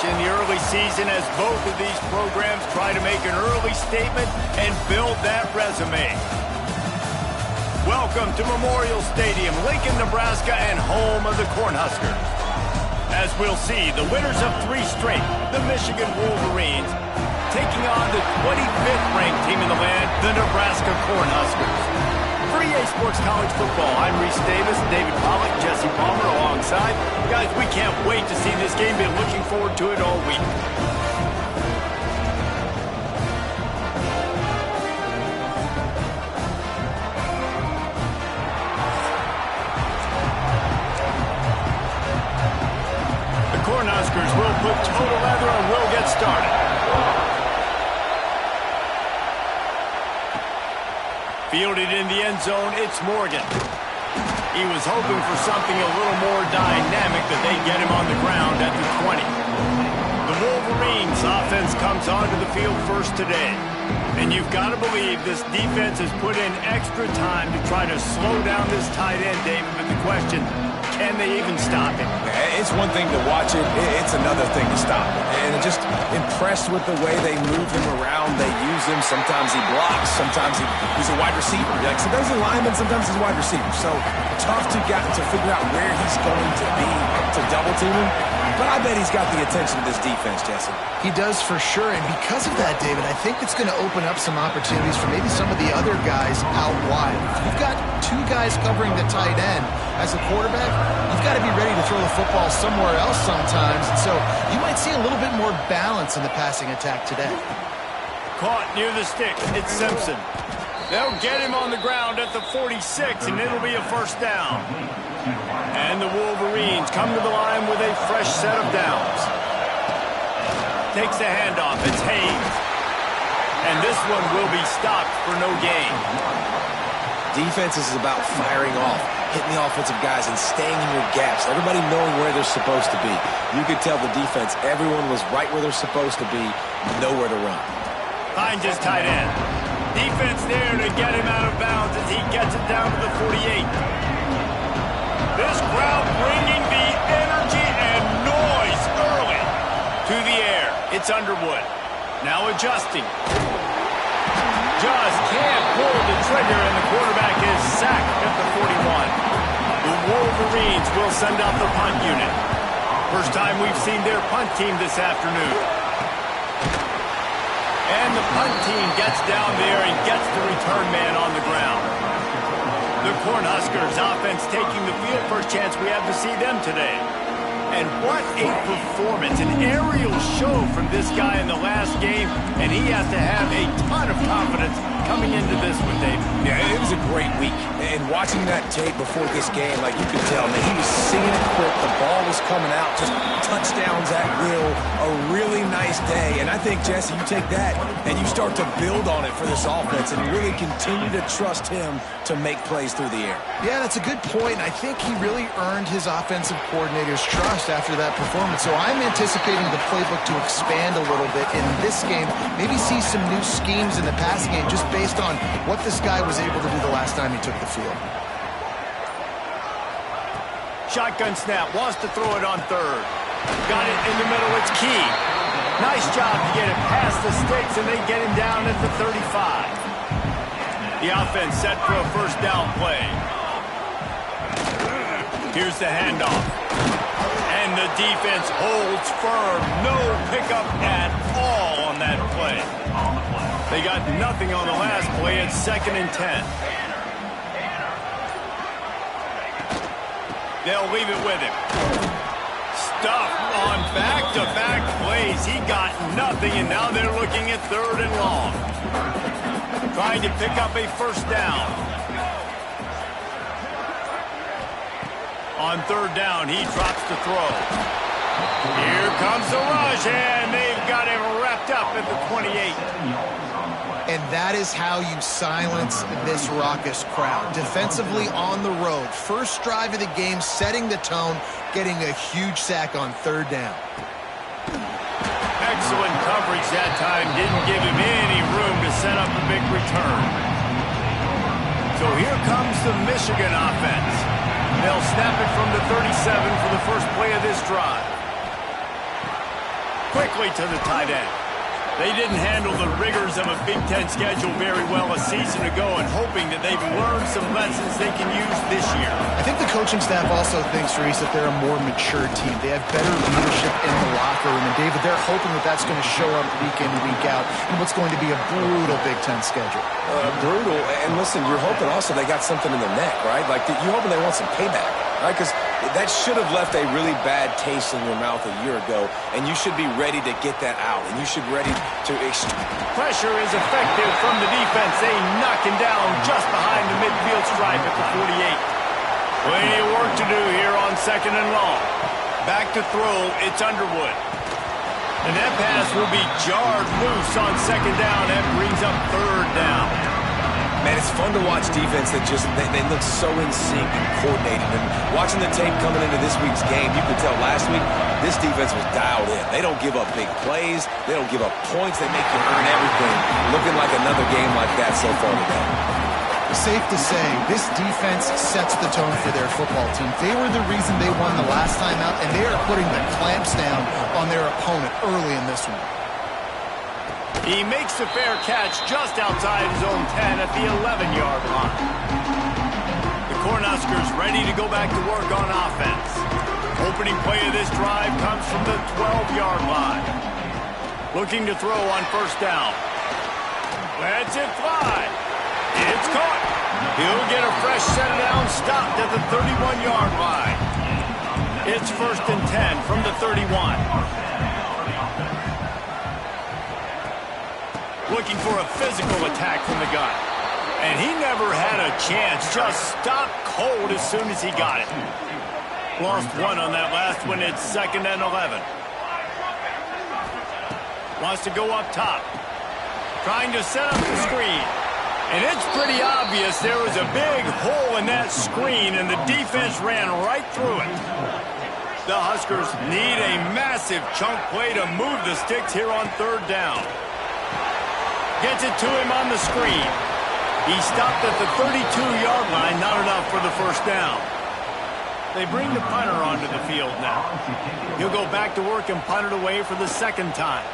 in the early season as both of these programs try to make an early statement and build that resume. Welcome to Memorial Stadium, Lincoln, Nebraska, and home of the Cornhuskers. As we'll see, the winners of 3 straight, the Michigan Wolverines, taking on the 25th ranked team in the land, the Nebraska Cornhuskers. For EA Sports College Football, I'm Reese Davis, David Pollock, Jesse Palmer alongside. Guys, we can't wait to see this game. Been looking forward to it all week. The Cornhuskers will put total leather and will get started. Fielded in the end zone, it's Morgan. He was hoping for something a little more dynamic, but they get him on the ground at the 20. The Wolverines offense comes onto the field first today. And you've got to believe this defense has put in extra time to try to slow down this tight end, David. But the question, can they even stop him? It's one thing to watch it. It's another thing to stop it. And just impressed with the way they move him around. They use him. Sometimes he blocks. Sometimes he's a wide receiver. Like, sometimes he's a lineman. Sometimes he's a wide receiver. So tough to figure out where he's going to be to double team him. But I bet he's got the attention of this defense, Jesse. He does for sure, and because of that, David, I think it's going to open up some opportunities for maybe some of the other guys out wide. If you've got 2 guys covering the tight end as a quarterback, you've got to be ready to throw the football somewhere else sometimes, and so you might see a little bit more balance in the passing attack today. Caught near the stick. It's Simpson. They'll get him on the ground at the 46, and it'll be a first down. And the Wolverines come to the line with a fresh set of downs. Takes the handoff. It's Hayes. And this one will be stopped for no gain. Defense is about firing off, hitting the offensive guys, and staying in your gaps. Everybody knowing where they're supposed to be. You could tell the defense, everyone was right where they're supposed to be, nowhere to run. Finds his tight end. Defense there to get him out of bounds as he gets it down to the 48. This crowd bringing the energy and noise early to the air. It's Underwood. Now adjusting. Just can't pull the trigger, and the quarterback is sacked at the 41. The Wolverines will send out the punt unit. First time we've seen their punt team this afternoon. And the punt team gets down there and gets the return man on the ground. The Cornhuskers offense taking the field. First chance we have to see them today. And what a performance, an aerial show from this guy in the last game, and he has to have a ton of confidence coming into this one, David. Yeah, it was a great week. And watching that tape before this game, like you could tell, man, he was singing it quick. The ball was coming out, just touchdowns at will. A really nice day. And I think, Jesse, you take that and you start to build on it for this offense and really continue to trust him to make plays through the air. Yeah, that's a good point. I think he really earned his offensive coordinator's trust after that performance. So I'm anticipating the playbook to expand a little bit in this game. Maybe see some new schemes in the passing game just based on what this guy was able to do the last time he took the field. Shotgun snap. Wants to throw it on third. Got it in the middle. It's Key. Nice job to get it past the sticks, and they get him down at the 35. The offense set for a first down play. Here's the handoff. And the defense holds firm. No pickup at all on that play. They got nothing on the last play. It's 2nd and 10. They'll leave it with him. Stuff on back-to-back plays. He got nothing, and now they're looking at 3rd and long. Trying to pick up a first down. On 3rd down, he drops to throw. Here comes the rush, and they've got him wrapped up at the 28. And that is how you silence this raucous crowd. Defensively on the road. First drive of the game, setting the tone, getting a huge sack on 3rd down. Excellent coverage that time. Didn't give him any room to set up a big return. So here comes the Michigan offense. They'll snap it from the 37 for the first play of this drive. quickly to the tight end. They didn't handle the rigors of a Big Ten schedule very well a season ago, and hoping that they've learned some lessons they can use this year. I think the coaching staff also thinks, Reese, that they're a more mature team. They have better leadership in the locker room. And, David, they're hoping that that's going to show up week in, week out in what's going to be a brutal Big Ten schedule. Brutal. And, listen, you're hoping also they got something in the neck, right? Like, you're hoping they want some payback, right? Because that should have left a really bad taste in your mouth a year ago, and you should be ready to get that out, and you should be ready to... Pressure is effective from the defense. They knock him down just behind the midfield stripe at the 48. Plenty of work to do here on 2nd and long. Back to throw, it's Underwood. And that pass will be jarred loose on 2nd down. That brings up 3rd down. Man, it's fun to watch defense that just, they look so in sync and coordinated. And watching the tape coming into this week's game, you could tell last week, this defense was dialed in. They don't give up big plays. They don't give up points. They make you earn everything. Looking like another game like that so far today. Safe to say, this defense sets the tone for their football team. They were the reason they won the last time out, and they are putting the clamps down on their opponent early in this one. He makes the fair catch just outside his own 10 at the 11-yard line. The Cornhuskers ready to go back to work on offense. Opening play of this drive comes from the 12-yard line. Looking to throw on 1st down. Lets it fly. It's caught. He'll get a fresh set down, stopped at the 31-yard line. It's 1st and 10 from the 31. Looking for a physical attack from the gun. And he never had a chance. Just stopped cold as soon as he got it. Lost 1 on that last one. It's 2nd and 11. Wants to go up top. Trying to set up the screen. And it's pretty obvious there was a big hole in that screen, and the defense ran right through it. The Huskers need a massive chunk play to move the sticks here on 3rd down. Gets it to him on the screen. He stopped at the 32-yard line, not enough for the 1st down. They bring the punter onto the field now. He'll go back to work and punt it away for the 2nd time.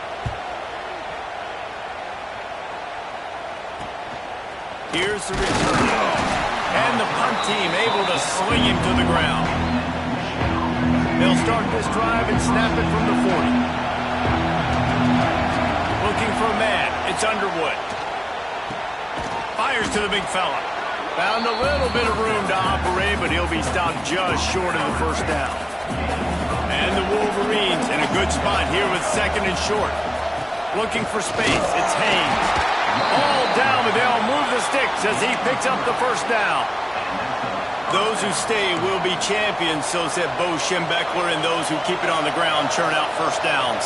Here's the return. And the punt team able to sling him to the ground. They'll start this drive and snap it from the 40. Looking for a man. It's Underwood. Fires to the big fella. Found a little bit of room to operate, but he'll be stopped just short of the 1st down. And the Wolverines in a good spot here with 2nd and short. Looking for space. It's Haynes. All down, but they'll move the sticks as he picks up the 1st down. Those who stay will be champions, so said Bo Schembechler, and those who keep it on the ground churn out 1st downs.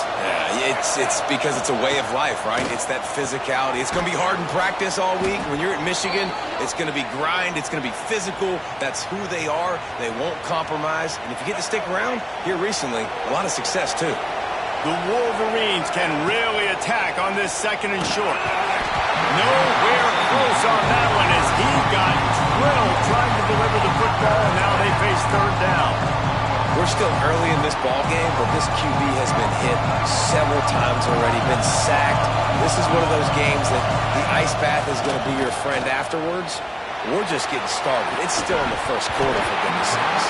Yeah, it's because it's a way of life, right? It's that physicality. It's going to be hard in practice all week. When you're at Michigan, it's going to be grind. It's going to be physical. That's who they are. They won't compromise. And if you get to stick around, here recently, a lot of success, too. The Wolverines can really attack on this 2nd and short. Nowhere close on that one as he got drilled trying to deliver the football, and now they face 3rd down. We're still early in this ball game, but this QB has been hit several times already, been sacked. This is one of those games that the ice bath is going to be your friend afterwards. We're just getting started. It's still in the 1st quarter, for goodness sakes.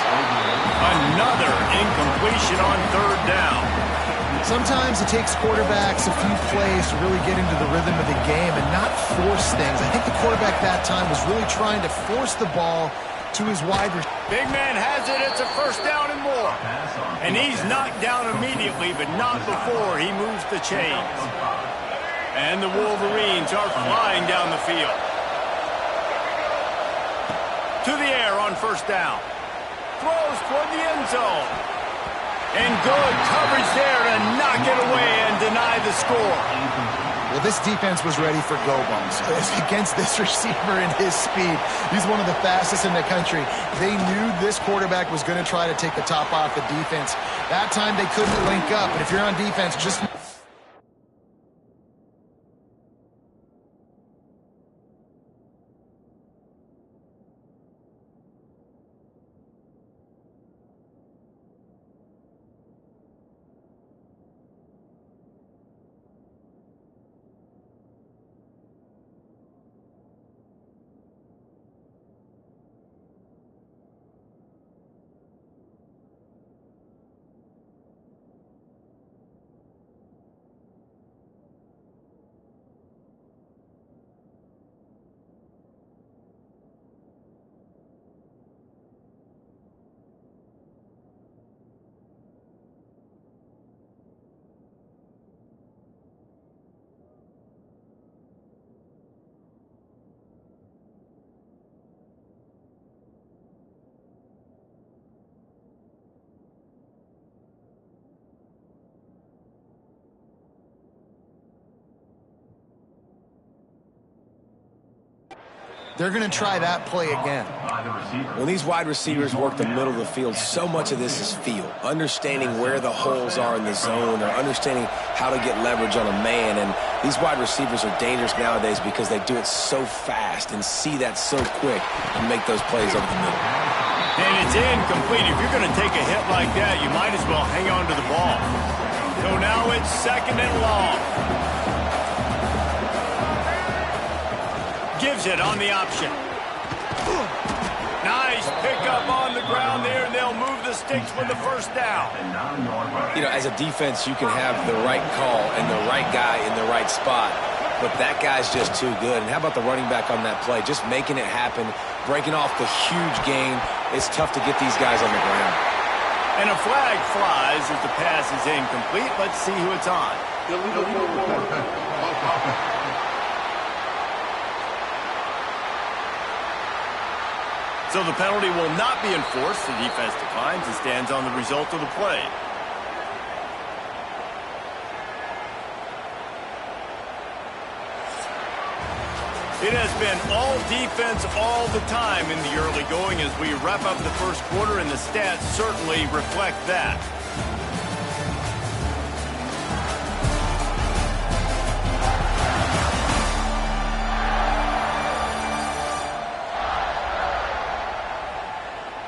Another incompletion on 3rd down. Sometimes it takes quarterbacks a few plays to really get into the rhythm of the game and not force things. I think the quarterback that time was really trying to force the ball to his wide receiver. Big man has it. It's a 1st down and more. And he's knocked down immediately, but not before he moves the chains. And the Wolverines are flying down the field. To the air on 1st down. Throws toward the end zone. And good coverage there to knock it away and deny the score. Well, this defense was ready for go bumps. Against this receiver and his speed, he's one of the fastest in the country. They knew this quarterback was going to try to take the top off the defense. That time they couldn't link up. And if you're on defense, just... They're going to try that play again. When these wide receivers work the middle of the field, so much of this is feel. Understanding where the holes are in the zone or understanding how to get leverage on a man. And these wide receivers are dangerous nowadays because they do it so fast and see that so quick and make those plays over the middle. And it's incomplete. If you're going to take a hit like that, you might as well hang on to the ball. So now it's 2nd and long. Gives it on the option. Nice pickup on the ground there, and they'll move the sticks with the first down. You know, as a defense, you can have the right call and the right guy in the right spot, but that guy's just too good. And how about the running back on that play? Just making it happen, breaking off the huge gain. It's tough to get these guys on the ground. And a flag flies as the pass is incomplete. Let's see who it's on. So the penalty will not be enforced. The defense declines and stands on the result of the play. It has been all defense all the time in the early going as we wrap up the first quarter, and the stats certainly reflect that.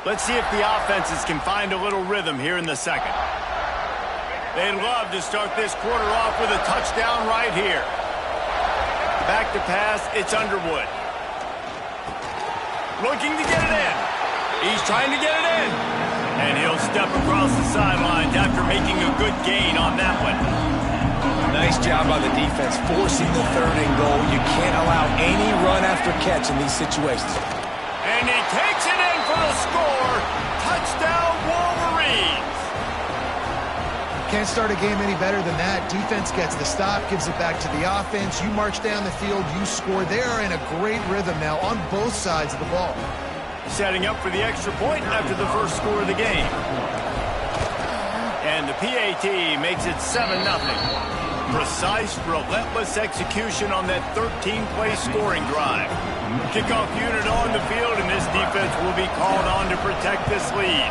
Let's see if the offenses can find a little rhythm here in the second. They'd love to start this quarter off with a touchdown right here. Back to pass, it's Underwood. Looking to get it in. He's trying to get it in. And he'll step across the sidelines after making a good gain on that one. Nice job by the defense forcing the 3rd and goal. You can't allow any run after catch in these situations. And he takes it in for the score. Touchdown, Wolverines. Can't start a game any better than that. Defense gets the stop, gives it back to the offense. You march down the field, you score. They are in a great rhythm now on both sides of the ball. Setting up for the extra point after the first score of the game. And the PAT makes it 7-0. Precise, relentless execution on that 13-play scoring drive. Kickoff unit on the field, and this defense will be called on to protect this lead.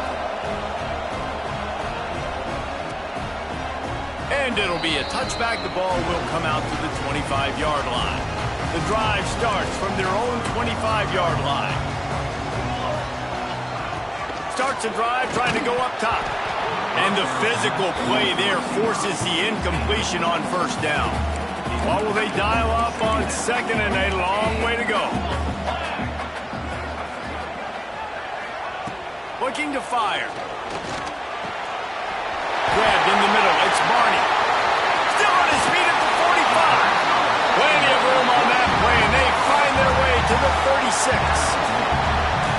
And it'll be a touchback. The ball will come out to the 25-yard line. The drive starts from their own 25-yard line. Starts a drive trying to go up top. And the physical play there forces the incompletion on first down. What will they dial up on 2nd and a long way to go? Looking to fire. Grabbed in the middle. It's Barney. Still on his feet at the 45. Plenty of room on that play, and they find their way to the 36.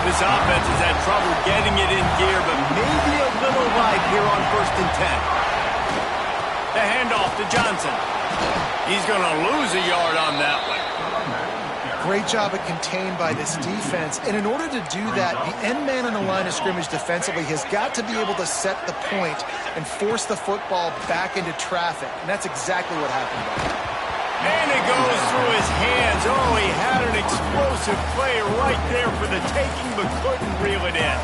This offense has had trouble getting it in gear, but maybe a little light here on 1st and 10. The handoff to Johnson. He's going to lose a yard on that one. Great job at contained by this defense. And in order to do that, the end man on the line of scrimmage defensively has got to be able to set the point and force the football back into traffic. And that's exactly what happened. And it goes through his hands. Oh, he had an explosive play right there for the taking, but couldn't reel it in.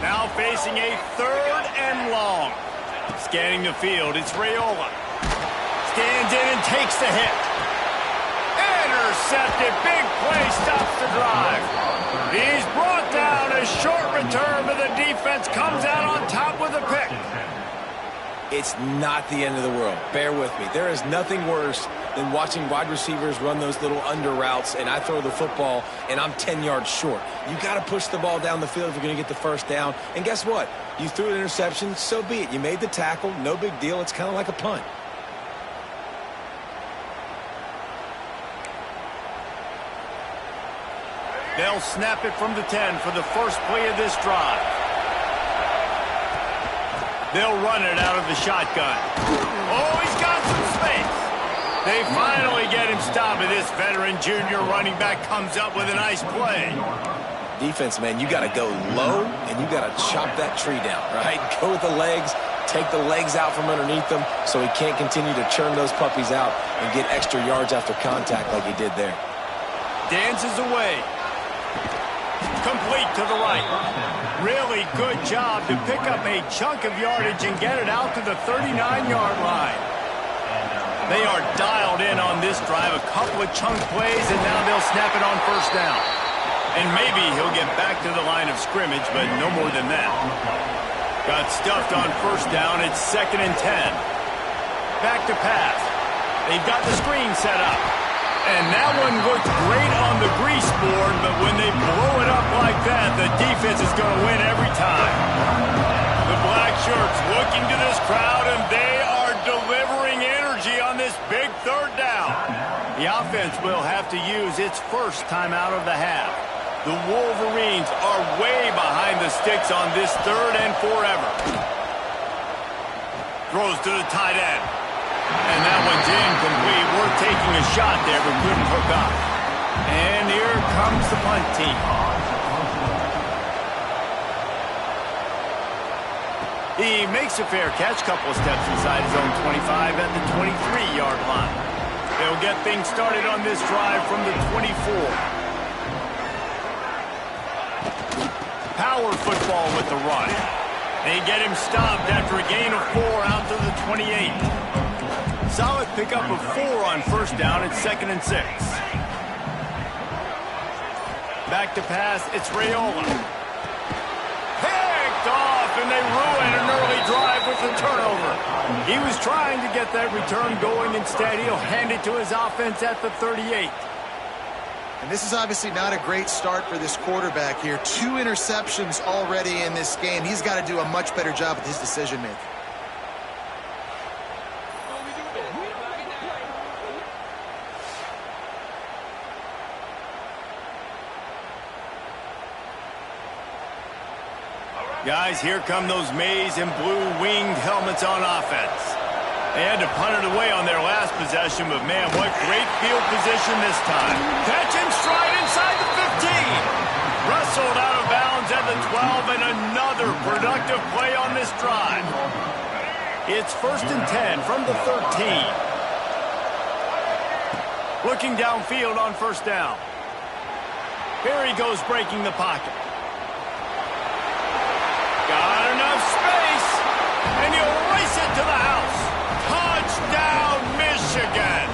Now facing a 3rd and long. Scanning the field, it's Raiola. Stands in and takes the hit. Intercepted. Big play stops the drive. He's brought down. A short return, but the defense comes out on top with a pick. It's not the end of the world. Bear with me. There is nothing worse than watching wide receivers run those little under routes, and I throw the football, and I'm 10 yards short. You got to push the ball down the field if you're going to get the first down. And guess what? You threw an interception, so be it. You made the tackle. No big deal. It's kind of like a punt. They'll snap it from the 10 for the first play of this drive. They'll run it out of the shotgun. Oh, he's got some space. They finally get him stopped, and this veteran junior running back comes up with a nice play. Defense, man, you got to go low, and you got to chop that tree down, right? Go with the legs, take the legs out from underneath them so he can't continue to churn those puppies out and get extra yards after contact like he did there. dances away. Complete to the right. Really good job to pick up a chunk of yardage and get it out to the 39-yard line. They are dialed in on this drive. A couple of chunk plays, and now they'll snap it on first down. And maybe he'll get back to the line of scrimmage, but no more than that. Got stuffed on first down. It's 2nd and 10. Back to pass. They've got the screen set up. And that one looked great on the grease board, but when they blow it up like that, the defense is going to win every time. The black shirts looking to this crowd, and they are delivering energy on this big third down. The offense will have to use its first timeout of the half. The Wolverines are way behind the sticks on this 3rd and forever. Throws to the tight end. And that one's incomplete. We're taking a shot there, but couldn't hook up. And here comes the punt team. He makes a fair catch, couple of steps inside his own 25 at the 23-yard line. They'll get things started on this drive from the 24. Power football with the run. They get him stopped after a gain of 4 out to the 28. Solid pickup of 4 on first down. It's 2nd and 6. Back to pass. It's Raiola. Picked off, and they ruin an early drive with the turnover. He was trying to get that return going. Instead, he'll hand it to his offense at the 38. And this is obviously not a great start for this quarterback here. 2 interceptions already in this game. He's got to do a much better job with his decision-making. Guys, here come those maize and blue winged helmets on offense. They had to punt it away on their last possession, but man, what great field position this time. Catch and stride inside the 15. Wrestled out of bounds at the 12, and another productive play on this drive. It's 1st and 10 from the 13. Looking downfield on first down. Here he goes breaking the pocket. Got enough space, and he'll race it to the house. Touchdown, Michigan!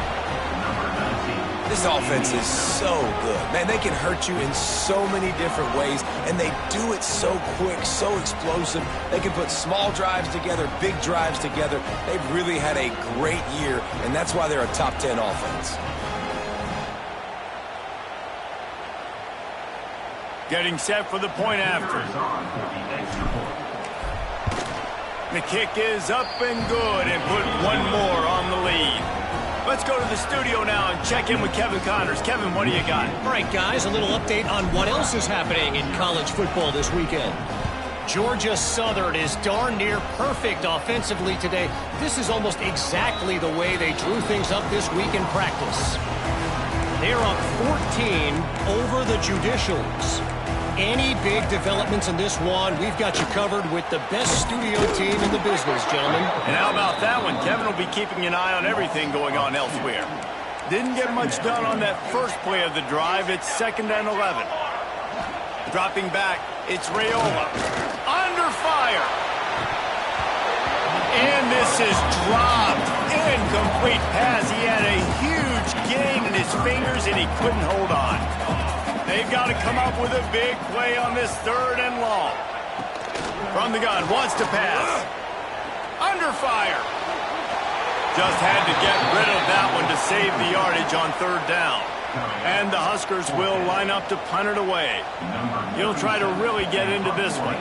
This offense is so good. Man, they can hurt you in so many different ways, and they do it so quick, so explosive. They can put small drives together, big drives together. They've really had a great year, and that's why they're a top 10 offense. Getting set for the point after. The kick is up and good, and put one more on the lead. Let's go to the studio now and check in with Kevin Connors. Kevin, what do you got? All right, guys, a little update on what else is happening in college football this weekend. Georgia Southern is darn near perfect offensively today. This is almost exactly the way they drew things up this week in practice. They're up 14 over the Judicials. Any big developments in this one, we've got you covered with the best studio team in the business, gentlemen. And how about that one? Kevin will be keeping an eye on everything going on elsewhere. Didn't get much done on that first play of the drive. It's 2nd and 11. Dropping back, it's Raiola. Under fire. And this is dropped. Incomplete pass. He had a huge gain in his fingers, and he couldn't hold on. They've got to come up with a big play on this 3rd and long. From the gun, wants to pass. Under fire. Just had to get rid of that one to save the yardage on 3rd down. And the Huskers will line up to punt it away. He'll try to really get into this one.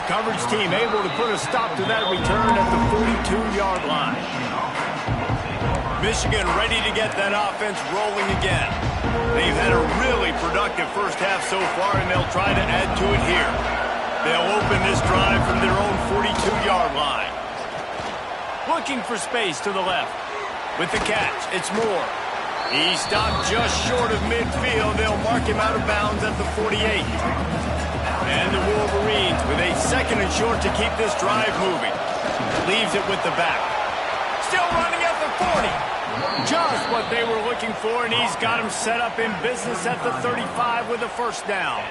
Coverage team able to put a stop to that return at the 42-yard line. Michigan ready to get that offense rolling again. They've had a really productive first half so far, and they'll try to add to it here. They'll open this drive from their own 42-yard line. Looking for space to the left. With the catch, it's Moore. He stopped just short of midfield. They'll mark him out of bounds at the 48. And the Wolverines with a 2nd and short to keep this drive moving. Leaves it with the back. Still running at the 40. Just what they were looking for, and he's got him set up in business at the 35 with a first down.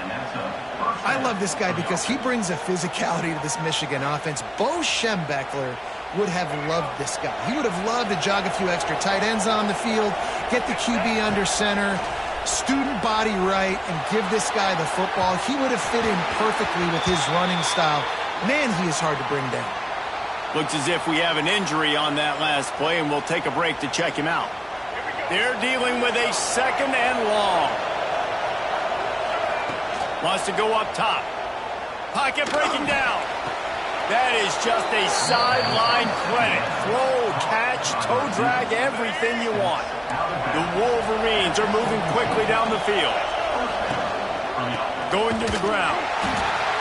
I love this guy because he brings a physicality to this Michigan offense. Bo Schembechler would have loved this guy. He would have loved to jog a few extra tight ends on the field, get the QB under center, student body right, and give this guy the football. He would have fit in perfectly with his running style. Man, he is hard to bring down. Looks as if we have an injury on that last play, and we'll take a break to check him out. They're dealing with a second and long. Wants to go up top. Pocket breaking down. That is just a sideline credit. Throw, catch, toe drag, everything you want. The Wolverines are moving quickly down the field. Going to the ground.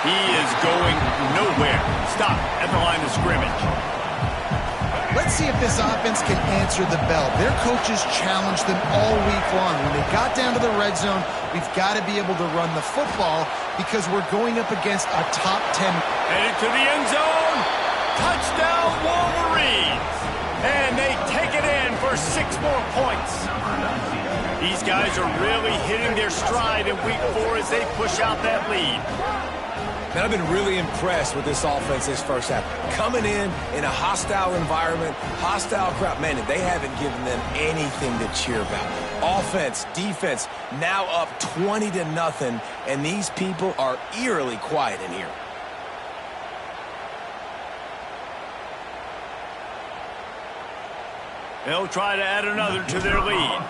He is going nowhere. Stop at the line of scrimmage. Let's see if this offense can answer the bell. Their coaches challenged them all week long. When they got down to the red zone, we've got to be able to run the football because we're going up against a top 10. Headed to the end zone. Touchdown, Wolverines. And they take it in for 6 more points. These guys are really hitting their stride in week 4 as they push out that lead. Man, I've been really impressed with this offense this first half. Coming in a hostile environment, hostile crowd, man, they haven't given them anything to cheer about. Offense, defense, now up 20-0, and these people are eerily quiet in here. They'll try to add another to their lead.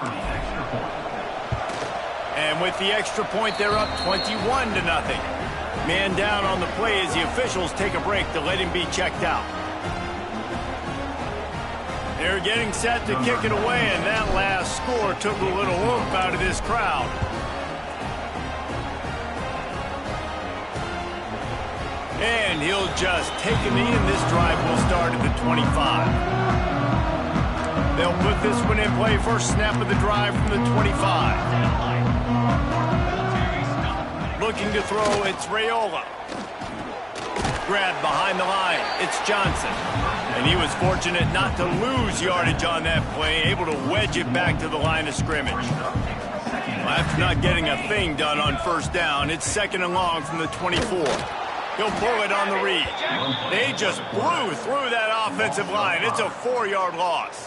And with the extra point, they're up 21-0. Man down on the play as the officials take a break to let him be checked out. They're getting set to kick it away, and that last score took a little oomph out of this crowd. And he'll just take a knee, and this drive will start at the 25. They'll put this one in play. First snap of the drive from the 25. Looking to throw, it's Raiola. Grabbed behind the line, it's Johnson. And he was fortunate not to lose yardage on that play, able to wedge it back to the line of scrimmage. Well, after not getting a thing done on first down, it's 2nd and long from the 24. He'll pull it on the read. They just blew through that offensive line. It's a 4-yard loss.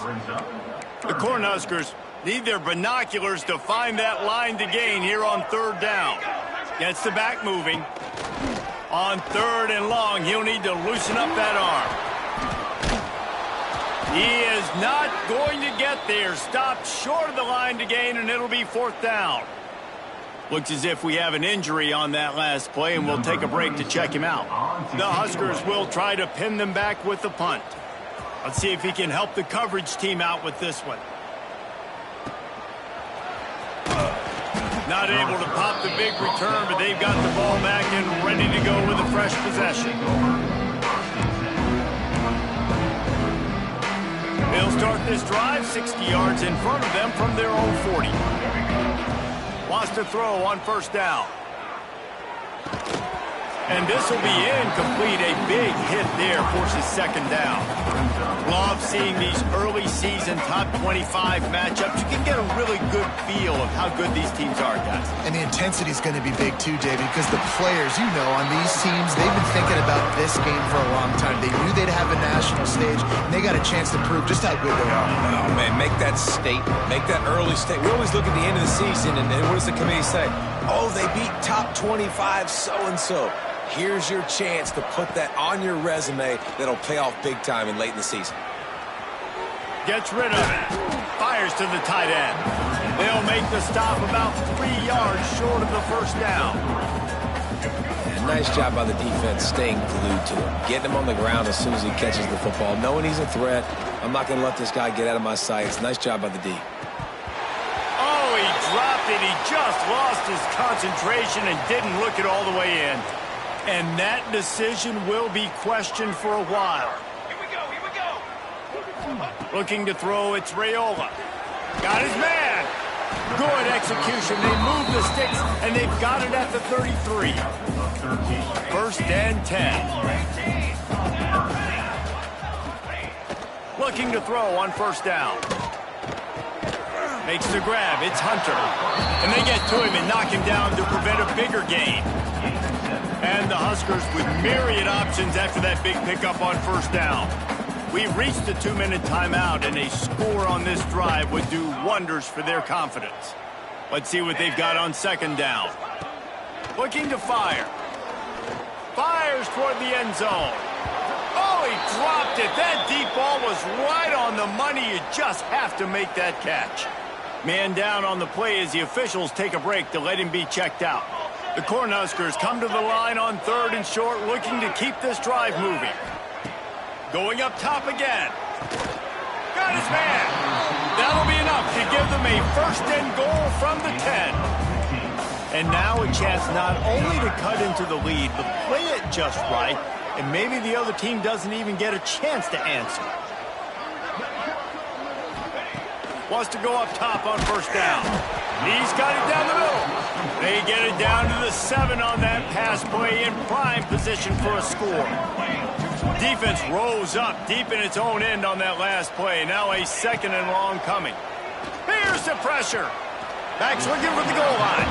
The Cornhuskers need their binoculars to find that line to gain here on 3rd down. Gets the back moving. On 3rd and long, he'll need to loosen up that arm. He is not going to get there. Stopped short of the line to gain, and it'll be 4th down. Looks as if we have an injury on that last play, and we'll take a break to check him out. The Huskers will try to pin them back with the punt. Let's see if he can help the coverage team out with this one. Not able to pop the big return, but they've got the ball back and ready to go with a fresh possession. They'll start this drive 60 yards in front of them from their own 40. Wants to throw on first down. And this will be incomplete. A big hit there forces 2nd down. Love seeing these early season top 25 matchups. You can get a really good feel of how good these teams are, guys. And the intensity is going to be big too, David, because the players, you know, on these teams, they've been thinking about this game for a long time. They knew they'd have a national stage, and they got a chance to prove just how good they are. Oh, man, make that statement. Make that early statement. We always look at the end of the season, and what does the committee say? Oh, they beat top 25 so-and-so. Here's your chance to put that on your resume that'll pay off big time and late in the season. Gets rid of it. Fires to the tight end. They'll make the stop about 3 yards short of the first down. And nice job by the defense staying glued to him. Getting him on the ground as soon as he catches the football. Knowing he's a threat. I'm not going to let this guy get out of my sights. Nice job by the D. Oh, he dropped it. He just lost his concentration and didn't look it all the way in. And that decision will be questioned for a while. Here we go. Looking to throw, it's Raiola. Got his man. Good execution. They move the sticks, and they've got it at the 33. 1st and 10. looking to throw on first down. Makes the grab. It's Hunter. And they get to him and knock him down to prevent a bigger gain. And the Huskers with myriad options after that big pickup on first down. We've reached the 2-minute timeout, and a score on this drive would do wonders for their confidence. Let's see what they've got on second down. Looking to fire. Fires toward the end zone. Oh, he dropped it. That deep ball was right on the money. You just have to make that catch. Man down on the play as the officials take a break to let him be checked out. The Cornhuskers come to the line on 3rd and short, looking to keep this drive moving. Going up top again. Got his man. That'll be enough to give them a 1st and goal from the 10. And now a chance not only to cut into the lead, but play it just right, and maybe the other team doesn't even get a chance to answer. Wants to go up top on first down. He's got it down the middle. They get it down to the 7 on that pass play, in prime position for a score. Defense rose up deep in its own end on that last play. Now a 2nd and long coming. Here's the pressure. Back's looking for the goal line.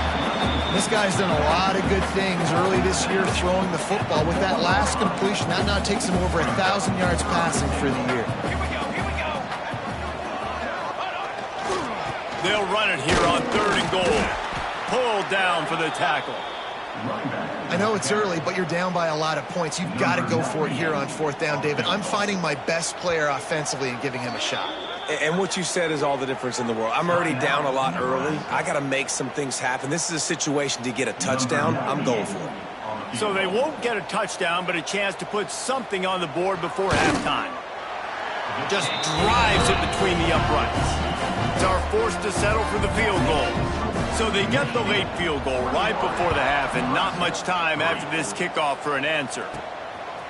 This guy's done a lot of good things early this year throwing the football. With that last completion, that now takes him over 1,000 yards passing for the year. Here we go. They'll run it here on 3rd and goal. Pulled down for the tackle. I know it's early, but you're down by a lot of points. You've got to go for it here on 4th down, David. I'm finding my best player offensively and giving him a shot. And what you said is all the difference in the world. I'm already down a lot early. I got to make some things happen. This is a situation to get a touchdown. I'm going for it. So they won't get a touchdown, but a chance to put something on the board before halftime. Just drives it between the uprights. Are forced to settle for the field goal. So they get the late field goal right before the half, and not much time after this kickoff for an answer.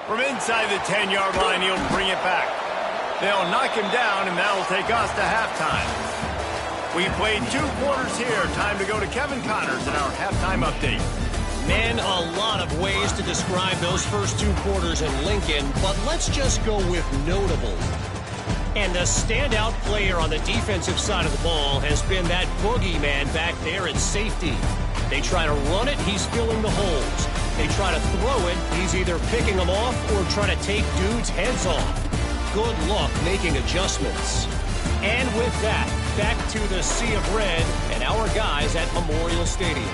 From inside the 10-yard line, he'll bring it back. They'll knock him down, and that'll take us to halftime. We played 2 quarters here. Time to go to Kevin Connors in our halftime update. Man, a lot of ways to describe those first 2 quarters in Lincoln, but let's just go with notable. And the standout player on the defensive side of the ball has been that boogeyman back there at safety. They try to run it, he's filling the holes. They try to throw it, he's either picking them off or trying to take dudes' heads off. Good luck making adjustments. And with that, back to the sea of red and our guys at Memorial Stadium.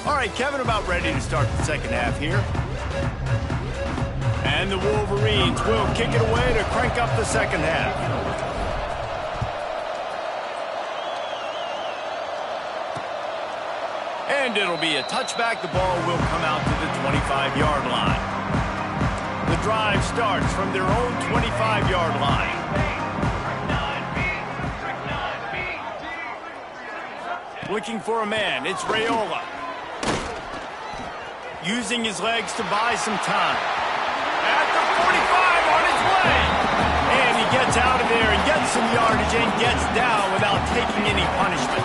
All right, Kevin, about ready to start the second half here. And the Wolverines will kick it away to crank up the second half. And it'll be a touchback. The ball will come out to the 25-yard line. The drive starts from their own 25-yard line. Looking for a man. It's Raiola. Using his legs to buy some time. At the 45 on his way. And he gets out of there and gets some yardage and gets down without taking any punishment.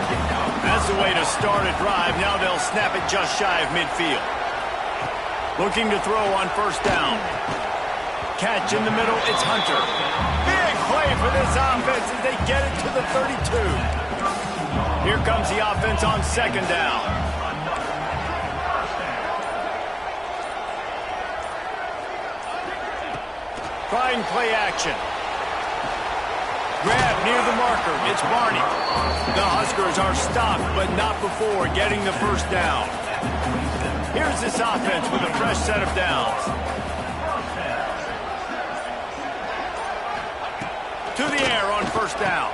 That's the way to start a drive. Now they'll snap it just shy of midfield. Looking to throw on first down. Catch in the middle. It's Hunter. Big play for this offense as they get it to the 32. Here comes the offense on second down. Trying play action. Grab near the marker. It's Barney. The Huskers are stopped, but not before getting the first down. Here's this offense with a fresh set of downs. To the air on first down.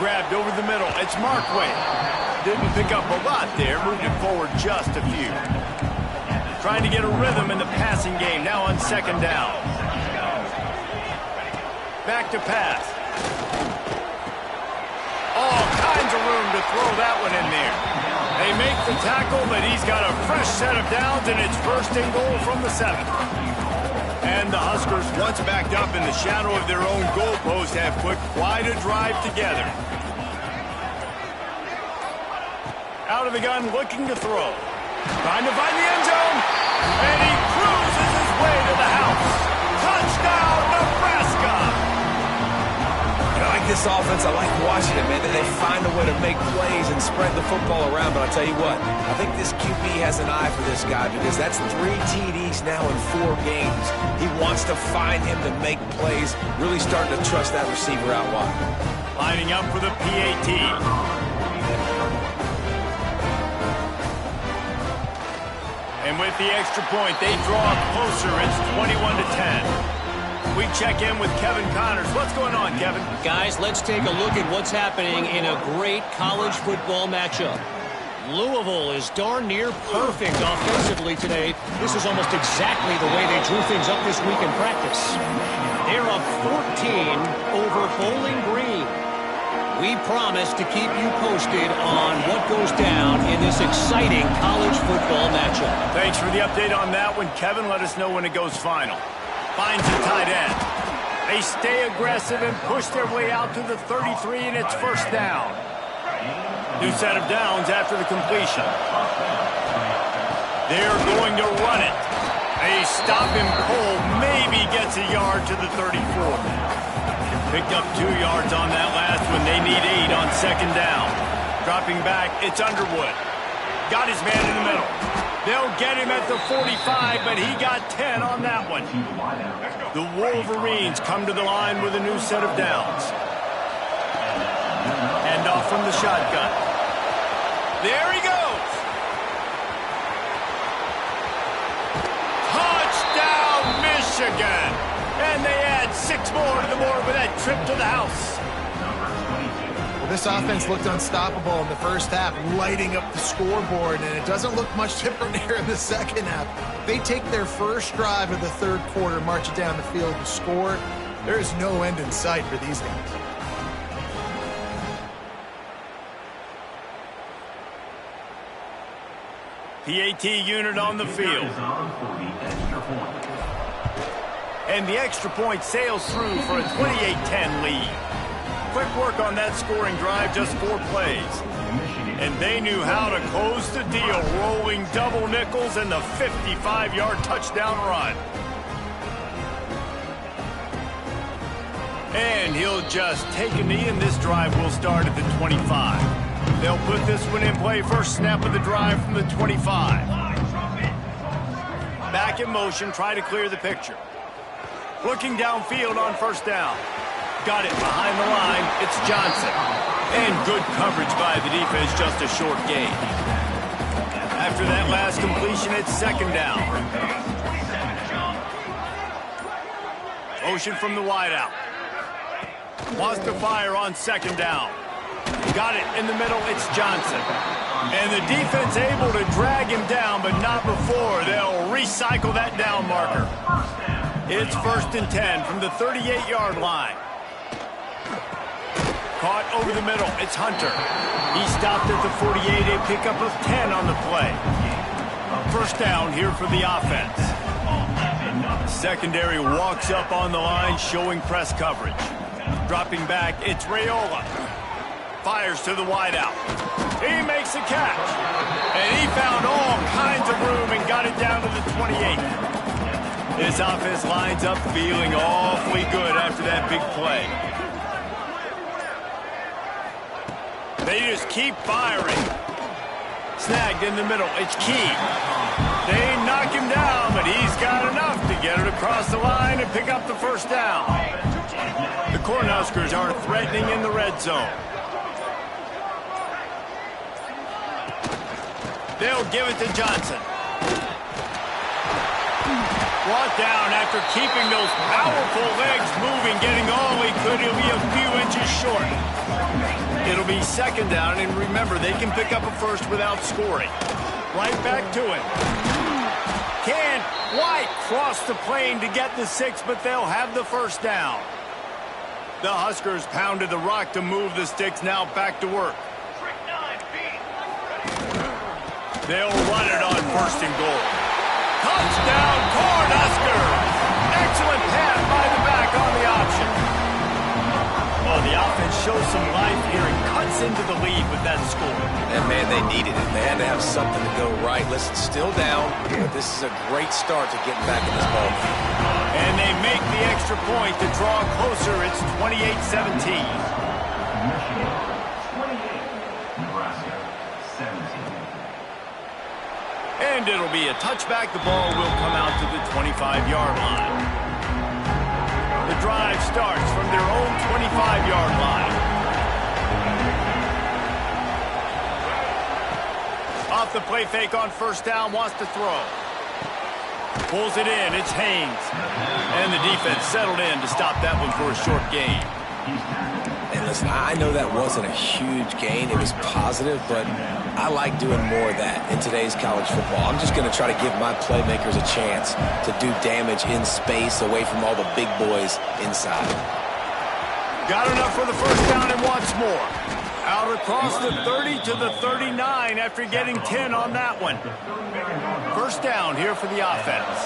Grabbed over the middle. It's Markway. Didn't pick up a lot there. Moved it forward just a few. Trying to get a rhythm in the passing game. Now on second down. Back to pass. All kinds of room to throw that one in there. They make the tackle, but he's got a fresh set of downs, and it's 1st and goal from the 7. And the Huskers, once backed up in the shadow of their own goalpost, have put quite a drive together. Out of the gun, looking to throw. Trying to find the end zone. And he cruises his way to the house. Touchdown, Nebraska! I like this offense. I like watching it, man. They find a way to make plays and spread the football around. But I'll tell you what, I think this QB has an eye for this guy because that's 3 TDs now in 4 games. He wants to find him to make plays, really starting to trust that receiver out wide. Lining up for the PAT. And with the extra point, they draw closer. It's 21-10. We check in with Kevin Connors. What's going on, Kevin? Guys, let's take a look at what's happening in a great college football matchup. Louisville is darn near perfect offensively today. This is almost exactly the way they drew things up this week in practice. They're up 14 over Bowling Green. We promise to keep you posted on what goes down in this exciting college football matchup. Thanks for the update on that one, Kevin. Let us know when it goes final. Finds the tight end. They stay aggressive and push their way out to the 33, and it's first down. New set of downs after the completion. They're going to run it. They stop him cold, maybe gets a yard to the 34. Picked up 2 yards on that last one. They need 8 on second down. Dropping back, it's Underwood. Got his man in the middle. They'll get him at the 45, but he got 10 on that one. The Wolverines come to the line with a new set of downs. Hand off from the shotgun. There he goes. Touchdown, Michigan. And they add 6 more to the board with that trip to the house. Well, this offense looked unstoppable in the first half, lighting up the scoreboard, and it doesn't look much different here in the second half. They take their first drive of the third quarter, march it down the field to score. There is no end in sight for these guys. PAT unit on the field. And the extra point sails through for a 28-10 lead. Quick work on that scoring drive, just 4 plays. And they knew how to close the deal, rolling double nickels and the 55-yard touchdown run. And he'll just take a knee, and this drive will start at the 25. They'll put this one in play, first snap of the drive from the 25. Back in motion, try to clear the picture. Looking downfield on first down. Got it behind the line. It's Johnson. And good coverage by the defense, just a short gain. After that last completion, it's second down. Motion from the wideout. Wants to fire on second down. Got it in the middle. It's Johnson. And the defense able to drag him down, but not before. They'll recycle that down marker. It's first and 10 from the 38-yard line. Caught over the middle. It's Hunter. He stopped at the 48, a pickup of 10 on the play. First down here for the offense. Secondary walks up on the line, showing press coverage. Dropping back, it's Raiola. Fires to the wideout. He makes a catch. And he found all kinds of room and got it down to the 28. This offense lines up feeling awfully good after that big play. They just keep firing. Snagged in the middle. It's Key. They knock him down, but he's got enough to get it across the line and pick up the first down. The Cornhuskers are threatening in the red zone. They'll give it to Johnson. Brought down after keeping those powerful legs moving, getting all he could. He'll be a few inches short. It'll be second down, and remember, they can pick up a first without scoring. Right back to him. Can't quite cross the plane to get the 6, but they'll have the first down. The Huskers pounded the rock to move the sticks, now back to work. They'll run it on first and goal. Touchdown, Cornhuskers! Excellent pass by the back on the option. Oh, the offense shows some life here and cuts into the lead with that score. And, man, they needed it. They had to have something to go right. Listen, still down, but this is a great start to getting back in this ball game. And they make the extra point to draw closer. It's 28-17. Michigan 28, Nebraska 17. And it'll be a touchback. The ball will come out to the 25-yard line. The drive starts from their own 25-yard line. Off the play fake on first down, wants to throw. Pulls it in, it's Haynes. And the defense settled in to stop that one for a short gain. And listen, I know that wasn't a huge gain. It was positive, but I like doing more of that in today's college football. I'm just going to try to give my playmakers a chance to do damage in space away from all the big boys inside. Got enough for the first down and wants more. Out across the 30 to the 39 after getting 10 on that one. First down here for the offense.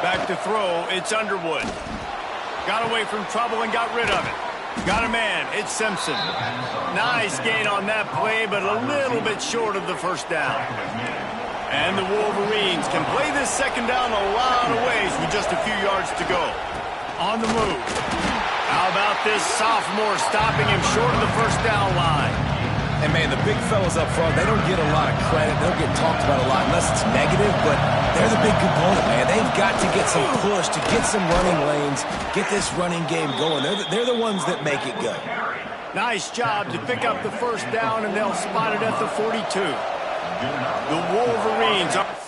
Back to throw, it's Underwood. Got away from trouble and got rid of it. Got a man, it's Simpson. Nice gain on that play, but a little bit short of the first down. And the Wolverines can play this second down a lot of ways with just a few yards to go. On the move. How about this sophomore stopping him short of the first down line? And, man, the big fellas up front, they don't get a lot of credit. They don't get talked about a lot unless it's negative, but they're the big component, man. They've got to get some push, to get some running lanes, get this running game going. They're the ones that make it go. Nice job to pick up the first down, and they'll spot it at the 42. The Wolverines are...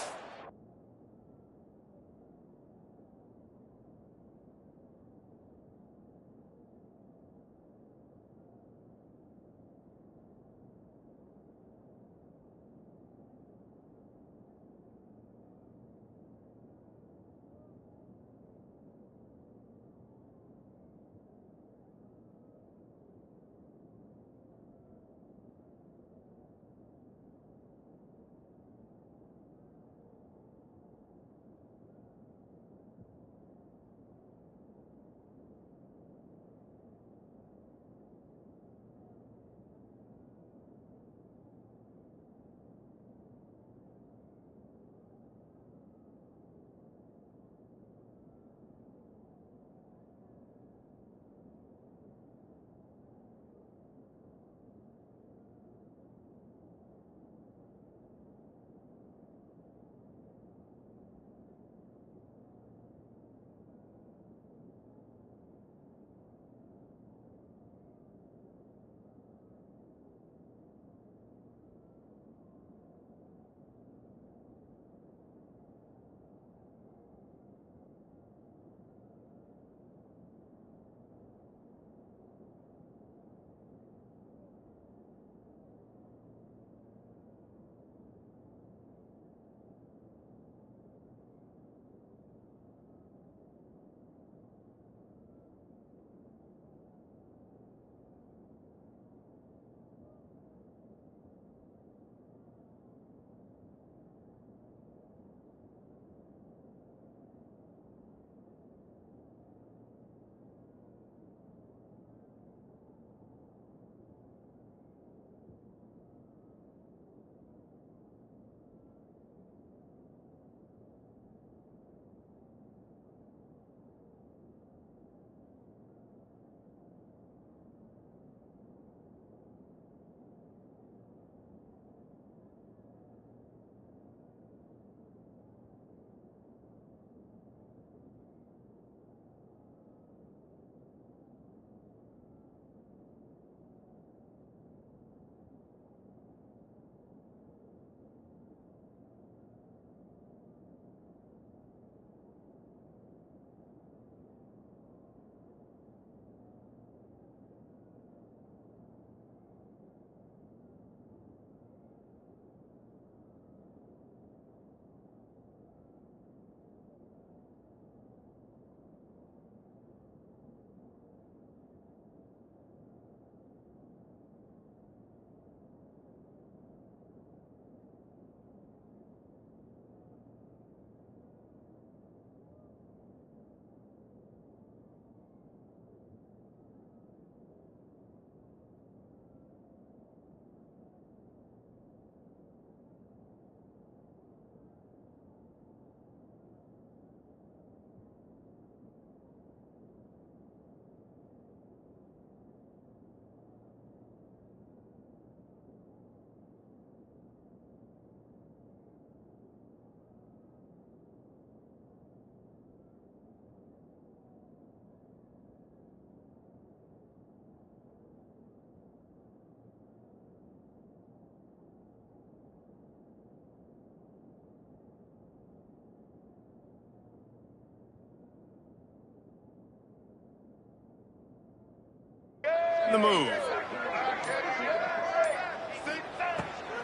in the move.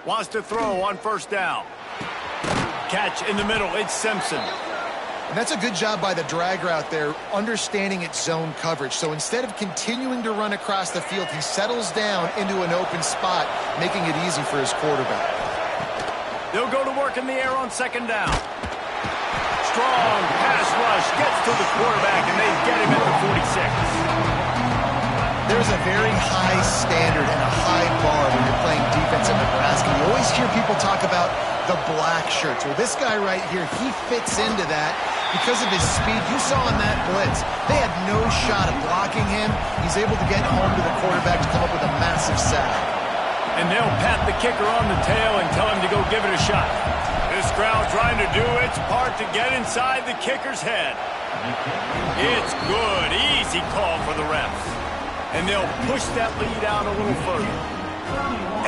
Wants to throw on first down. Catch in the middle. It's Simpson. And that's a good job by the drag route there, understanding its zone coverage. So instead of continuing to run across the field, he settles down into an open spot, making it easy for his quarterback. They'll go to work in the air on second down. Strong pass rush gets to the quarterback, and they get him at the 46. There's a very high standard and a high bar when you're playing defense in Nebraska. You always hear people talk about the black shirts. Well, this guy right here, he fits into that because of his speed. You saw in that blitz, they had no shot at blocking him. He's able to get home to the quarterback to come up with a massive sack. And they'll pat the kicker on the tail and tell him to go give it a shot. This crowd trying to do its part to get inside the kicker's head. It's good. Easy call for the refs. And they'll push that lead out a little further.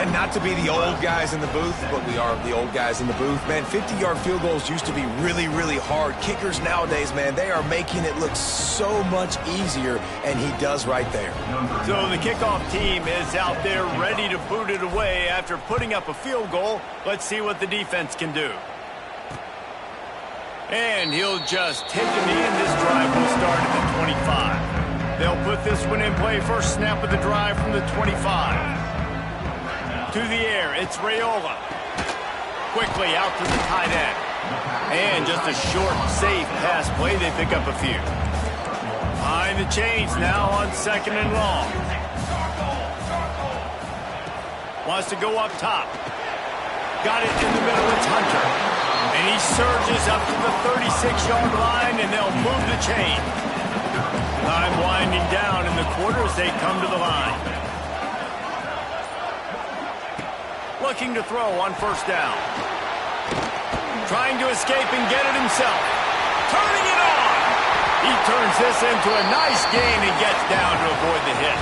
And not to be the old guys in the booth, but we are the old guys in the booth. Man, 50-yard field goals used to be really, really hard. Kickers nowadays, man, they are making it look so much easier, and he does right there. So the kickoff team is out there ready to boot it away after putting up a field goal. Let's see what the defense can do. And he'll just take a knee, and this drive will start at the 25. They'll put this one in play. First snap of the drive from the 25. To the air, it's Raiola. Quickly out to the tight end. And just a short, safe pass play. They pick up a few. Behind the chains now on second and long. Wants to go up top. Got it in the middle. It's Hunter. And he surges up to the 36-yard line, and they'll move the chain. Time winding down in the quarter as they come to the line. Looking to throw on first down. Trying to escape and get it himself. Turning it on. He turns this into a nice gain and gets down to avoid the hit.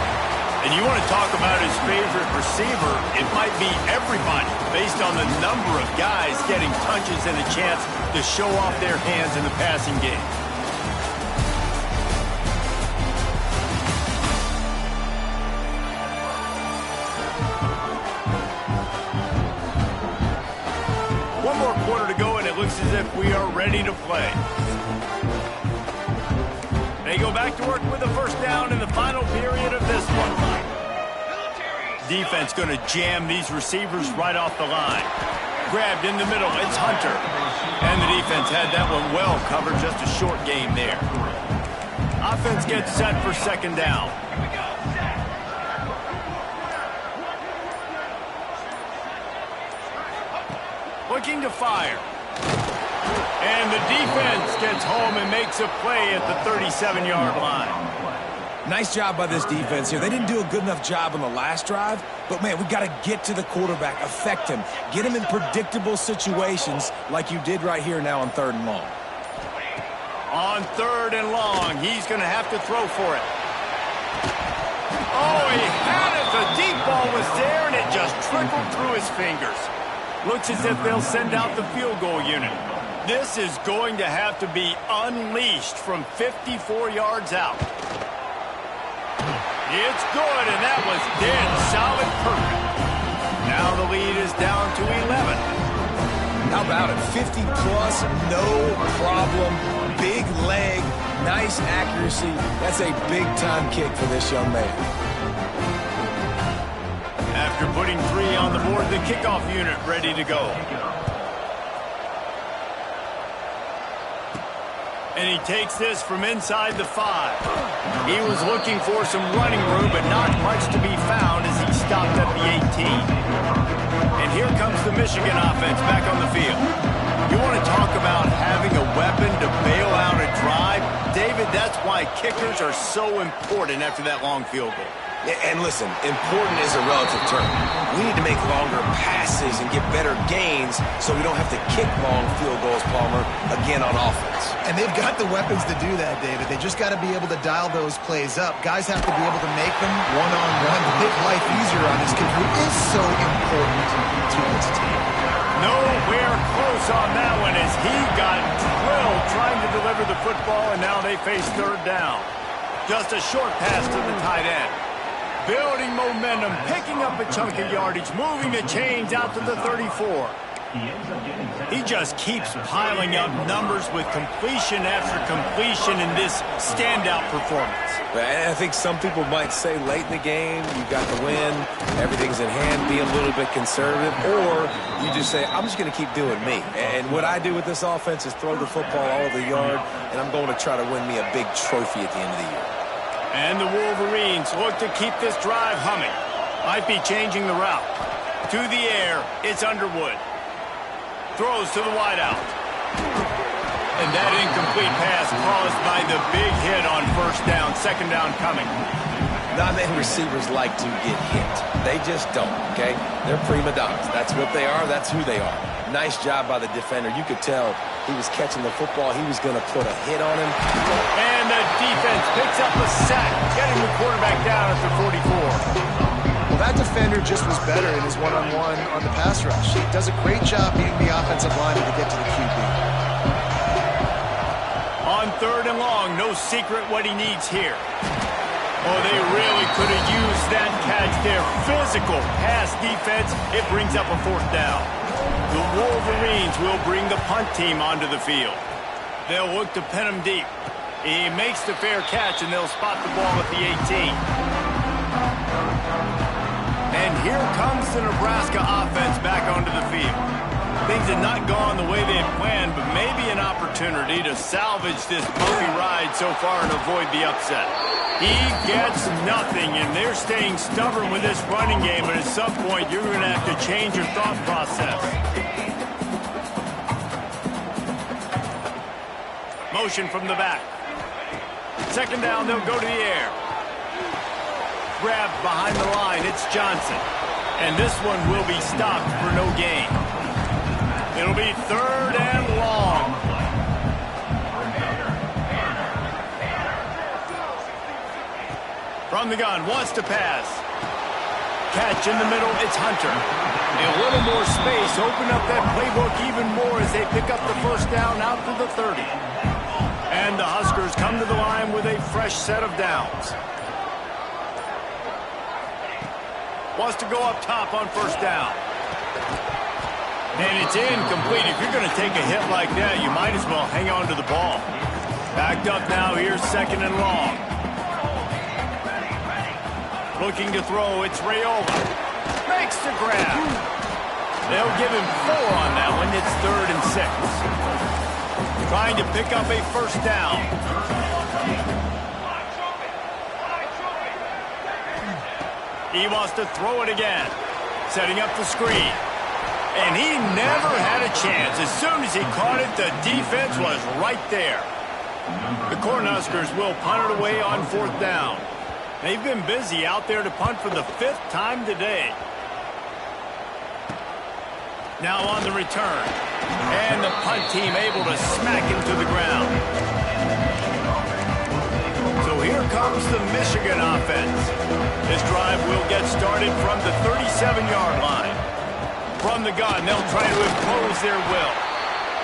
And you want to talk about his favorite receiver, it might be everybody based on the number of guys getting touches and a chance to show off their hands in the passing game. One more quarter to go, and it looks as if we are ready to play. They go back to work with a first down in the final period of this one. Defense going to jam these receivers right off the line. Grabbed in the middle, it's Hunter. And the defense had that one well covered, just a short game there. Offense gets set for second down. Looking to fire. And the defense gets home and makes a play at the 37-yard line. Nice job by this defense here. They didn't do a good enough job on the last drive, but, man, we got to get to the quarterback, affect him, get him in predictable situations like you did right here now on third and long. On third and long, he's going to have to throw for it. Oh, he had it. The deep ball was there, and it just trickled through his fingers. Looks as if they'll send out the field goal unit. This is going to have to be unleashed from 54 yards out. It's good, and that was dead solid perfect. Now the lead is down to 11. How about it? 50-plus, no problem. Big leg, nice accuracy. That's a big-time kick for this young man. After putting 3 on the board, the kickoff unit ready to go. And he takes this from inside the 5. He was looking for some running room, but not much to be found as he stopped at the 18. And here comes the Michigan offense back on the field. You want to talk about having a weapon to bail out a drive? David, that's why kickers are so important after that long field goal. And listen, important is a relative term. We need to make longer passes and get better gains so we don't have to kick long field goals, Palmer, again on offense. And they've got the weapons to do that, David. They just got to be able to dial those plays up. Guys have to be able to make them one-on-one to make life easier on this kid who is so important to this team. Nowhere close on that one as he got drilled trying to deliver the football, and now they face third down. Just a short pass to the tight end. building momentum, picking up a chunk of yardage, moving the chains out to the 34. He just keeps piling up numbers with completion after completion in this standout performance. And I think some people might say late in the game, you got the win, everything's in hand, be a little bit conservative, or you just say, I'm just going to keep doing me. And what I do with this offense is throw the football all over the yard, and I'm going to try to win me a big trophy at the end of the year. And the Wolverines look to keep this drive humming. Might be changing the route. To the air, it's Underwood. Throws to the wideout. And that incomplete pass caused by the big hit on first down. Second down coming. Not many receivers like to get hit. They just don't, okay? They're prima donnas. That's what they are. That's who they are. Nice job by the defender. You could tell he was catching the football. He was going to put a hit on him. And the defense picks up a sack, getting the quarterback down at the 44. Well, that defender just was better in his one-on-one on the pass rush. He does a great job beating the offensive lineman to get to the QB. On third and long, no secret what he needs here. Oh, they really could have used that catch there. Physical pass defense. It brings up a fourth down. The Wolverines will bring the punt team onto the field. They'll look to pin him deep. He makes the fair catch, and they'll spot the ball at the 18. And here comes the Nebraska offense back onto the field. Things had not gone the way they had planned, but maybe an opportunity to salvage this bumpy ride so far and avoid the upset. He gets nothing, and they're staying stubborn with this running game, but at some point you're going to have to change your thought process. Motion from the back. Second down, they'll go to the air. Grabbed behind the line, it's Johnson. And this one will be stopped for no gain. It'll be third and long. From the gun, wants to pass. Catch in the middle, it's Hunter. A little more space, open up that playbook even more as they pick up the first down out to the 30. And the Huskers come to the line with a fresh set of downs. Wants to go up top on first down. And it's incomplete. If you're going to take a hit like that, you might as well hang on to the ball. Backed up now, here's second and long. Looking to throw, it's Rayola. Makes the grab. They'll give him 4 on that one. It's third and 6. Trying to pick up a first down. He wants to throw it again. Setting up the screen. And he never had a chance. As soon as he caught it, the defense was right there. The Cornhuskers will punt it away on fourth down. They've been busy out there to punt for the 5th time today. Now on the return. And the punt team able to smack him to the ground. So here comes the Michigan offense. This drive will get started from the 37-yard line. From the gun, they'll try to impose their will.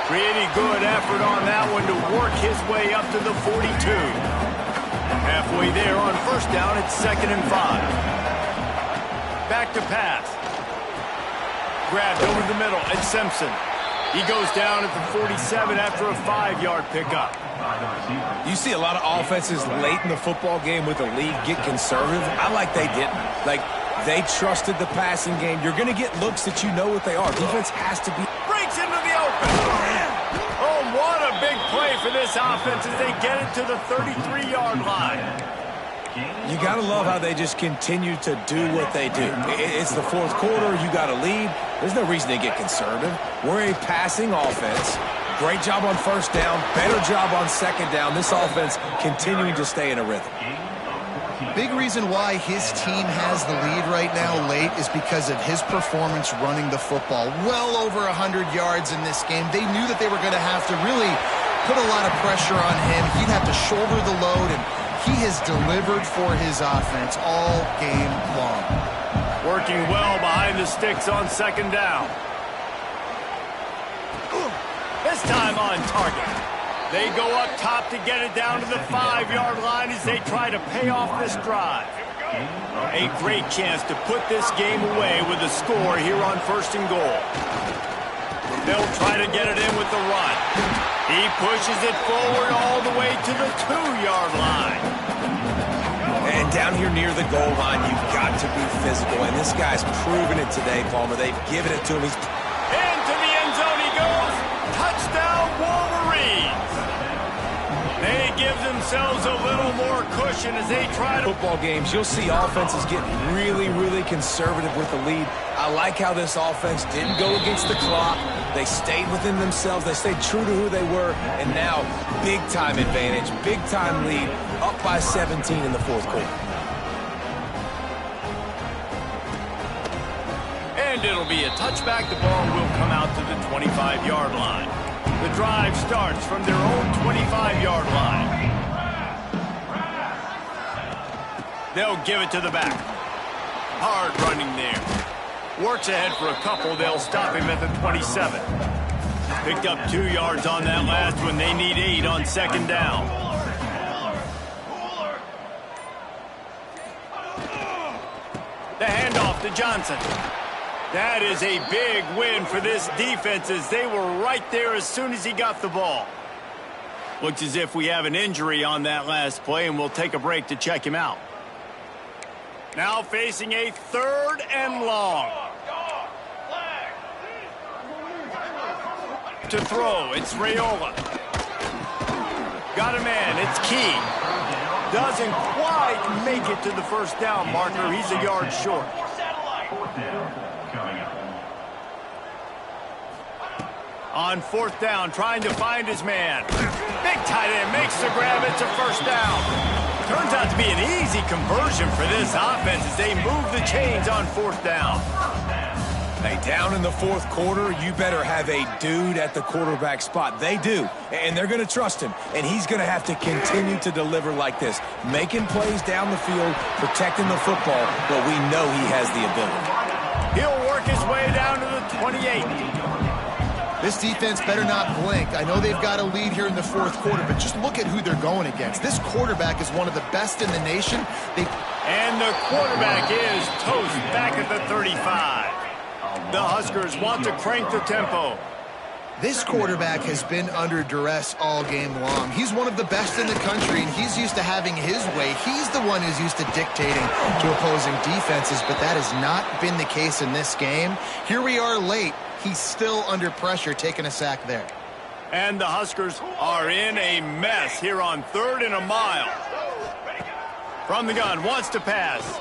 Pretty good effort on that one to work his way up to the 42. Halfway there on first down, it's 2nd and 5. Back to pass. Grabbed over the middle, it's Simpson. He goes down at the 47 after a 5-yard pickup. You see a lot of offenses late in the football game with the lead get conservative. I like they didn't. Like, they trusted the passing game. You're going to get looks that you know what they are. Defense has to be. Breaks into the open. Oh, what a big play for this offense as they get it to the 33-yard line. You got to love how they just continue to do what they do. It's the 4th quarter. You got a lead. There's no reason to get conservative. We're a passing offense. Great job on first down. Better job on second down. This offense continuing to stay in a rhythm. Big reason why his team has the lead right now late is because of his performance running the football. Well over 100 yards in this game. They knew that they were going to have to really put a lot of pressure on him. He'd have to shoulder the load, and he has delivered for his offense all game long. Working well behind the sticks on second down. This time on target. They go up top to get it down to the 5-yard line as they try to pay off this drive. A great chance to put this game away with a score here on 1st and goal. They'll try to get it in with the run. He pushes it forward all the way to the 2-yard line. And down here near the goal line, you've got to be physical. And this guy's proven it today, Palmer. They've given it to him. He's into the end zone he goes. Touchdown, Wolverines. They give themselves a little more cushion as they try to... Football games, you'll see offenses get really, really conservative with the lead. I like how this offense didn't go against the clock. They stayed within themselves. They stayed true to who they were. And now, big-time advantage, big-time lead, up by 17 in the 4th quarter. And it'll be a touchback. The ball will come out to the 25-yard line. The drive starts from their own 25-yard line. They'll give it to the back. Hard running there. Works ahead for a couple. They'll stop him at the 27. Picked up 2 yards on that last one. They need 8 on 2nd down. The handoff to Johnson. That is a big win for this defense as they were right there as soon as he got the ball. Looks as if we have an injury on that last play, and we'll take a break to check him out. Now facing a 3rd and long. To throw, it's Raiola. Got a man, it's Key. Doesn't quite make it to the 1st down marker. He's a yard short. 4th down coming up. On 4th down, trying to find his man. Big tight end makes the grab. It's a 1st down. Turns out to be an easy conversion for this offense as they move the chains on 4th down. Hey, down in the 4th quarter, you better have a dude at the quarterback spot. They do, and they're going to trust him. And he's going to have to continue to deliver like this, making plays down the field, protecting the football, but we know he has the ability. He'll work his way down to the 28. This defense better not blink. I know they've got a lead here in the 4th quarter, but just look at who they're going against. This quarterback is one of the best in the nation. And the quarterback is toast back at the 35. The Huskers want to crank the tempo. This quarterback has been under duress all game long. He's one of the best in the country, and he's used to having his way. He's the one who's used to dictating to opposing defenses, but that has not been the case in this game. Here we are late. He's still under pressure, taking a sack there. And the Huskers are in a mess here on 3rd and a mile. From the gun, wants to pass.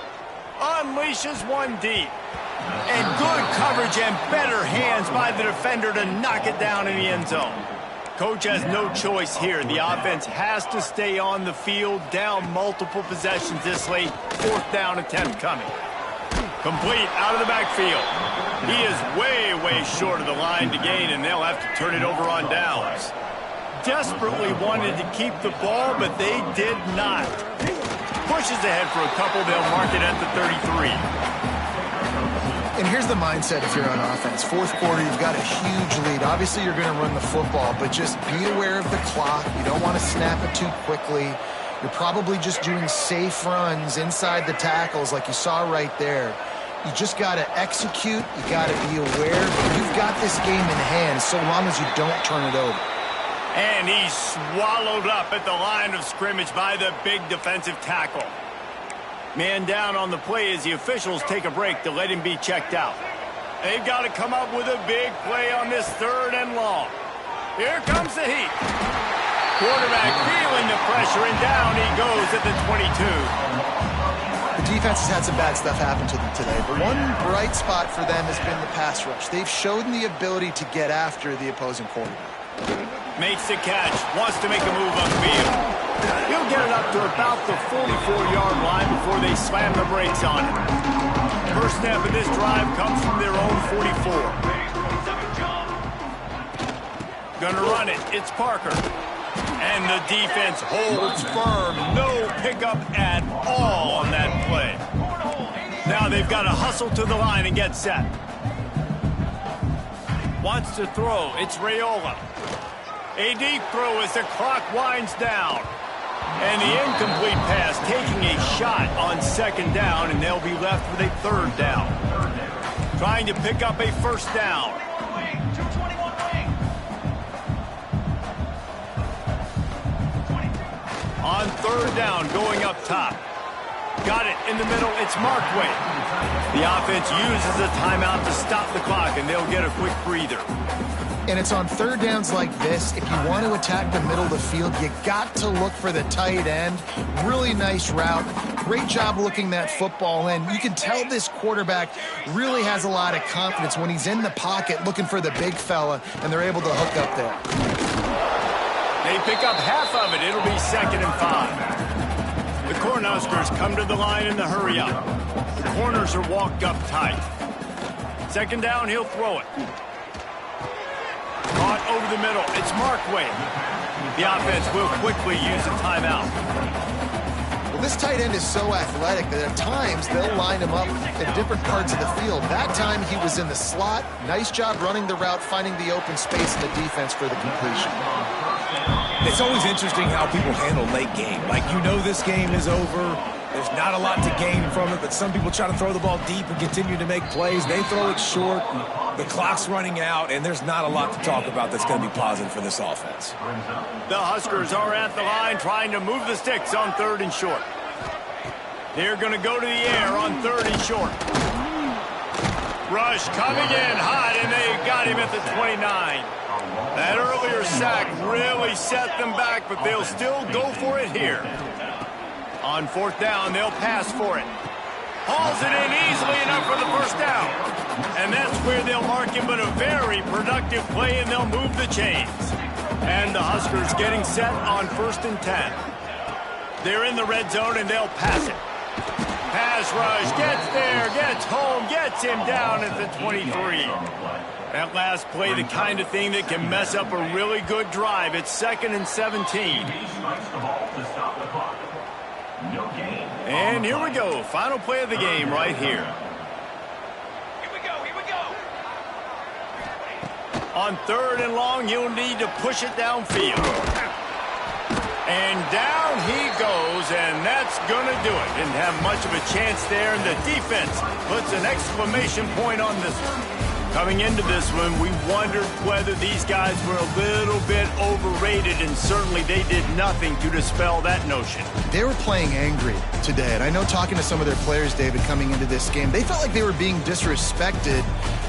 Unleashes one deep. And good coverage and better hands by the defender to knock it down in the end zone. Coach has no choice here. The offense has to stay on the field, down multiple possessions this late. 4th down attempt coming. Complete out of the backfield. He is way, way short of the line to gain, and they'll have to turn it over on downs. Desperately wanted to keep the ball, but they did not. Pushes ahead for a couple. They'll mark it at the 33. And here's the mindset if you're on offense. 4th quarter, you've got a huge lead. Obviously, you're going to run the football, but just be aware of the clock. You don't want to snap it too quickly. You're probably just doing safe runs inside the tackles like you saw right there. You just got to execute. You got to be aware. But you've got this game in hand so long as you don't turn it over. And he's swallowed up at the line of scrimmage by the big defensive tackle. Man down on the play as the officials take a break to let him be checked out. They've got to come up with a big play on this 3rd and long. Here comes the heat. Quarterback feeling the pressure, and down he goes at the 22. The defense has had some bad stuff happen to them today, but one bright spot for them has been the pass rush. They've shown the ability to get after the opposing quarterback. Makes the catch, wants to make a move upfield. He'll get it up to about the 44-yard line before they slam the brakes on him. First snap of this drive comes from their own 44. Gonna run it, it's Parker. And the defense holds firm. No pickup at all on that play. Now they've got to hustle to the line and get set. Wants to throw. It's Raiola. A deep throw as the clock winds down. And the incomplete pass taking a shot on second down, and they'll be left with a third down. Trying to pick up a first down. On third down, going up top. Got it in the middle. It's Markway. The offense uses a timeout to stop the clock, and they'll get a quick breather. And it's on third downs like this. If you want to attack the middle of the field, you got to look for the tight end. Really nice route. Great job looking that football in. You can tell this quarterback really has a lot of confidence when he's in the pocket looking for the big fella, and they're able to hook up there. They pick up half of it. It'll be 2nd and 5. The Cornhuskers come to the line in the hurry up. The corners are walked up tight. 2nd down, he'll throw it. Caught over the middle. It's Markway. The offense will quickly use a timeout. Well, this tight end is so athletic that at times they'll line him up in different parts of the field. That time he was in the slot. Nice job running the route, finding the open space in the defense for the completion. It's always interesting how people handle late game. Like, you know this game is over. There's not a lot to gain from it, but some people try to throw the ball deep and continue to make plays. They throw it short. The clock's running out, and there's not a lot to talk about that's going to be positive for this offense. The Huskers are at the line trying to move the sticks on 3rd and short. They're going to go to the air on 3rd and short. Rush coming in hot, and they got him at the 29. That earlier sack really set them back, but they'll still go for it here. On 4th down, they'll pass for it. Hauls it in easily enough for the first down. And that's where they'll mark him, but a very productive play, and they'll move the chains. And the Huskers getting set on 1st and 10. They're in the red zone, and they'll pass it. Pass rush, gets there, gets home, gets him down at the 23. That last play, the kind of thing that can mess up a really good drive. It's 2nd and 17. And here we go. Final play of the game right here. Here we go, here we go. On 3rd and long, he'll need to push it downfield. And down he goes, and that's going to do it. Didn't have much of a chance there, and the defense puts an exclamation point on this one. Coming into this one, we wondered whether these guys were a little bit overrated, and certainly they did nothing to dispel that notion. They were playing angry today, and I know talking to some of their players, David, coming into this game, they felt like they were being disrespected.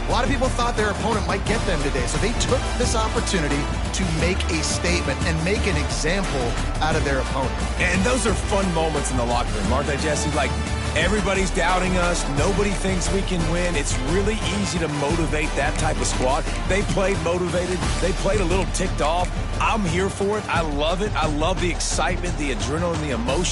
A lot of people thought their opponent might get them today, so they took this opportunity to make a statement and make an example out of their opponent. And those are fun moments in the locker room, aren't they, Jesse? Like, everybody's doubting us. Nobody thinks we can win. It's really easy to motivate that type of squad. They played motivated. They played a little ticked off. I'm here for it. I love it. I love the excitement, the adrenaline, the emotion.